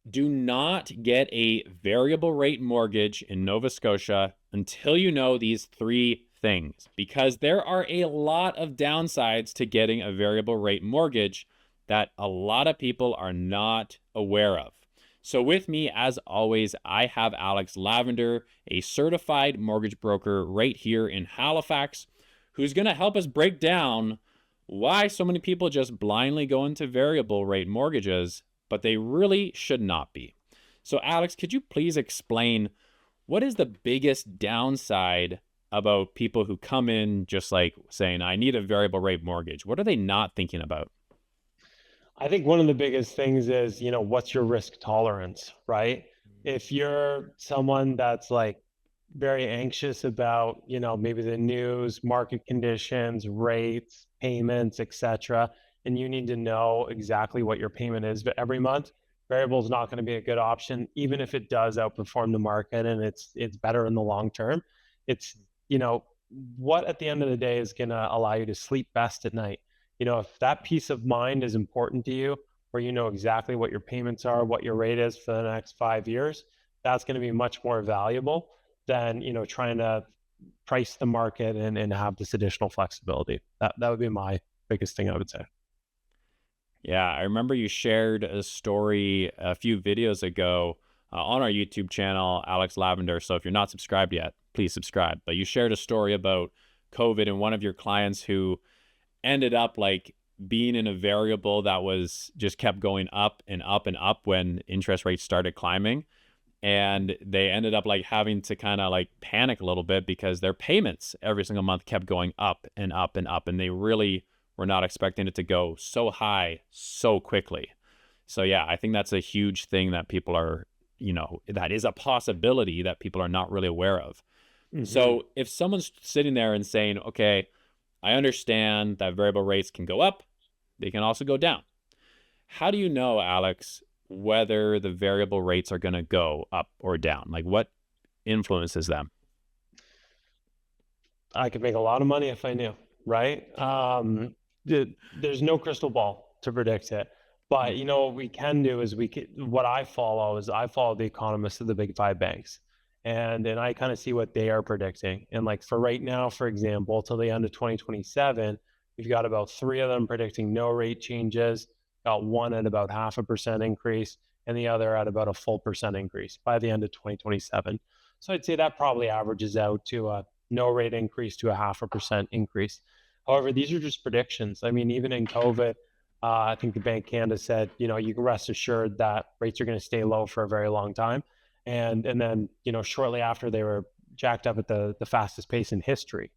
Do not get a variable rate mortgage in Nova Scotia until you know these three things, because there are a lot of downsides to getting a variable rate mortgage that a lot of people are not aware of. So, with me, as always, I have Alex Lavender, a certified mortgage broker right here in Halifax, who's going to help us break down why so many people just blindly go into variable rate mortgages, but they really should not be. So, Alex, could you please explain what is the biggest downside about people who come in just like saying, I need a variable rate mortgage? What are they not thinking about? I think one of the biggest things is, what's your risk tolerance, right? If you're someone that's like very anxious about, maybe the news, market conditions, rates, payments, etc., and you need to know exactly what your payment is every month, variable is not going to be a good option, even if it does outperform the market and it's better in the long term. It's, you know, what at the end of the day is going to allow you to sleep best at night. If that peace of mind is important to you, where you know exactly what your payments are, what your rate is for the next 5 years, that's going to be much more valuable than, trying to price the market and have this additional flexibility. That would be my biggest thing I would say. Yeah, I remember you shared a story a few videos ago on our YouTube channel, Alex Lavender. So if you're not subscribed yet, please subscribe. But you shared a story about COVID and one of your clients who ended up like being in a variable that was just kept going up and up and up when interest rates started climbing. And they ended up like having to kind of like panic a little bit because their payments every single month kept going up and up and up. And they really were not expecting it to go so high so quickly. So, yeah, I think that's a huge thing that people are, that is a possibility that people are not really aware of. Hmm. So, if someone's sitting there and saying, okay, I understand that variable rates can go up, they can also go down. How do you know, Alex, whether the variable rates are going to go up or down? Like what influences them? I could make a lot of money if I knew, right? There's no crystal ball to predict it. But what we can do is what I follow the economists of the big five banks. And I kind of see what they are predicting. And like for right now, for example, till the end of 2027, we've got about three of them predicting no rate changes, got one at about 0.5% increase, and the other at about a full percent increase by the end of 2027. So I'd say that probably averages out to a no rate increase to a 0.5% increase. However, these are just predictions. I mean, even in COVID, I think the Bank of Canada said, you can rest assured that rates are going to stay low for a very long time. And then, shortly after they were jacked up at the fastest pace in history,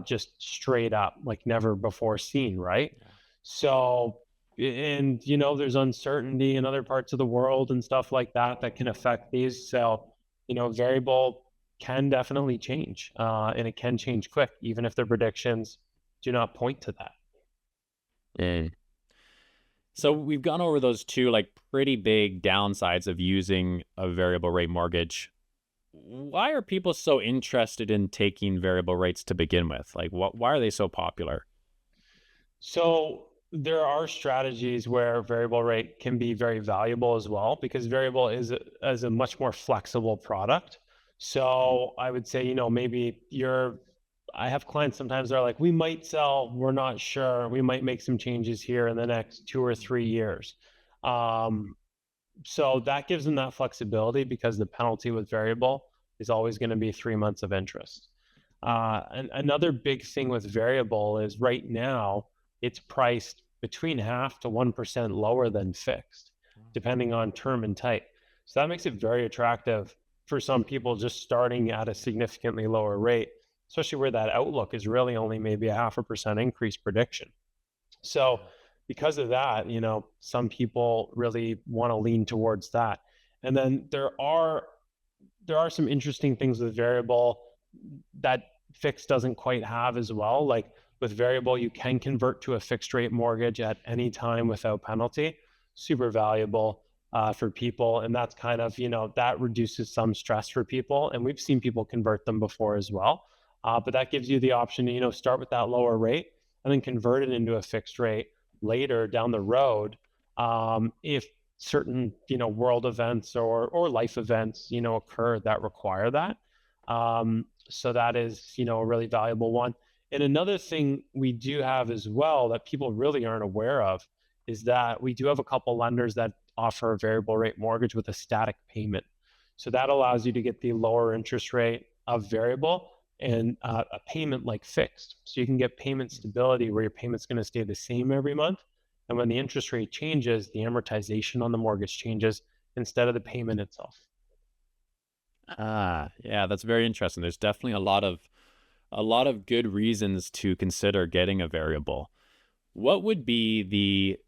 just straight up, like never before seen, right? Yeah. So, and, there's uncertainty in other parts of the world and stuff like that that can affect these. So, variable can definitely change, and it can change quick, even if the predictions do not point to that. Mm. So we've gone over those two like pretty big downsides of using a variable rate mortgage. Why are people so interested in taking variable rates to begin with? Like why are they so popular? So there are strategies where variable rate can be very valuable as well, because variable is a much more flexible product. So I would say, maybe I have clients sometimes they're like, we might sell, we're not sure, we might make some changes here in the next 2 or 3 years. Um, so that gives them that flexibility because the penalty with variable is always going to be 3 months of interest. And another big thing with variable is right now it's priced between 0.5% to 1% lower than fixed, depending on term and type. So that makes it very attractive for some people just starting at a significantly lower rate, especially where that outlook is really only maybe a 0.5% increase prediction. So because of that, some people really want to lean towards that. And then there are some interesting things with variable that fixed doesn't quite have as well. Like with variable, you can convert to a fixed rate mortgage at any time without penalty. Super valuable for people. And that's kind of, that reduces some stress for people. And we've seen people convert them before as well. But that gives you the option to, start with that lower rate and then convert it into a fixed rate later down the road, if certain, world events or life events, occur that require that. So that is, a really valuable one. And another thing we do have as well that people really aren't aware of is that we do have a couple lenders that offer a variable rate mortgage with a static payment. So that allows you to get the lower interest rate of variable and a payment like fixed. So you can get payment stability where your payment's going to stay the same every month. And when the interest rate changes, the amortization on the mortgage changes instead of the payment itself. Ah, yeah, that's very interesting. There's definitely a lot of good reasons to consider getting a variable. What would be the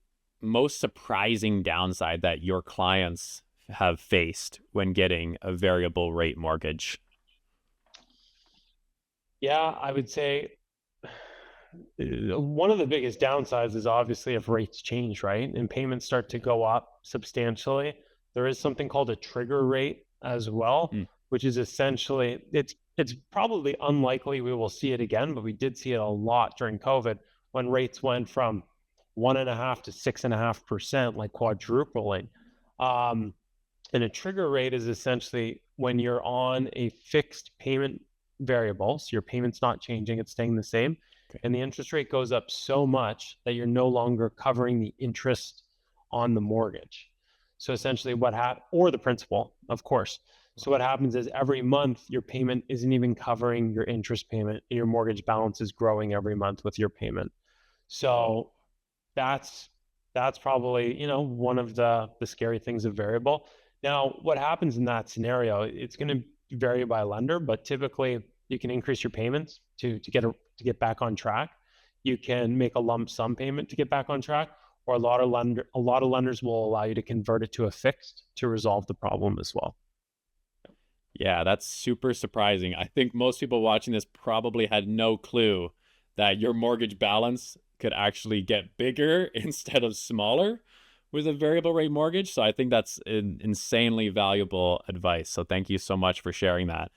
most surprising downside that your clients have faced when getting a variable rate mortgage? Yeah, I would say one of the biggest downsides is obviously if rates change, right? And payments start to go up substantially. There is something called a trigger rate as well, Mm, which is essentially it's probably unlikely we will see it again, but we did see it a lot during COVID when rates went from 1.5 to 6.5%, like quadrupling. Um, and a trigger rate is essentially when you're on a fixed payment variable, so your payment's not changing, it's staying the same, okay. and the interest rate goes up so much that you're no longer covering the interest on the mortgage. So essentially or the principal, of course. So what happens is every month your payment isn't even covering your interest payment, and your mortgage balance is growing every month with your payment. Whoa. So that's that's probably, one of the scary things of variable. Now, what happens in that scenario, it's going to vary by lender, but typically you can increase your payments to get back on track. You can make a lump sum payment to get back on track, or a lot of lenders will allow you to convert it to a fixed to resolve the problem as well. Yeah, that's super surprising. I think most people watching this probably had no clue that your mortgage balance could actually get bigger instead of smaller with a variable rate mortgage. So I think that's insanely valuable advice. So thank you so much for sharing that.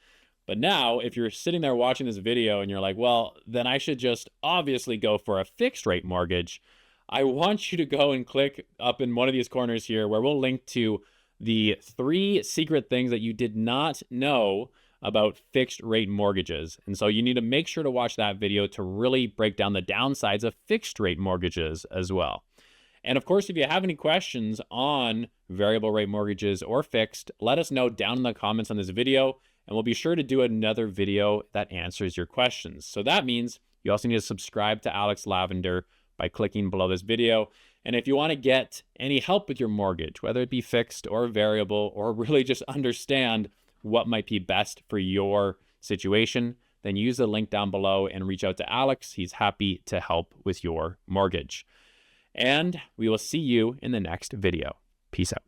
But now, if you're sitting there watching this video and you're like, well, then I should just obviously go for a fixed rate mortgage, I want you to go and click up in one of these corners here where we'll link to the 3 secret things that you did not know about fixed rate mortgages. And so you need to make sure to watch that video to really break down the downsides of fixed rate mortgages as well. And of course, if you have any questions on variable rate mortgages or fixed, let us know down in the comments on this video, and we'll be sure to do another video that answers your questions. So that means you also need to subscribe to Alex Lavender by clicking below this video. And if you want to get any help with your mortgage, whether it be fixed or variable, or really just understand what might be best for your situation, then use the link down below and reach out to Alex. He's happy to help with your mortgage. And we will see you in the next video. Peace out.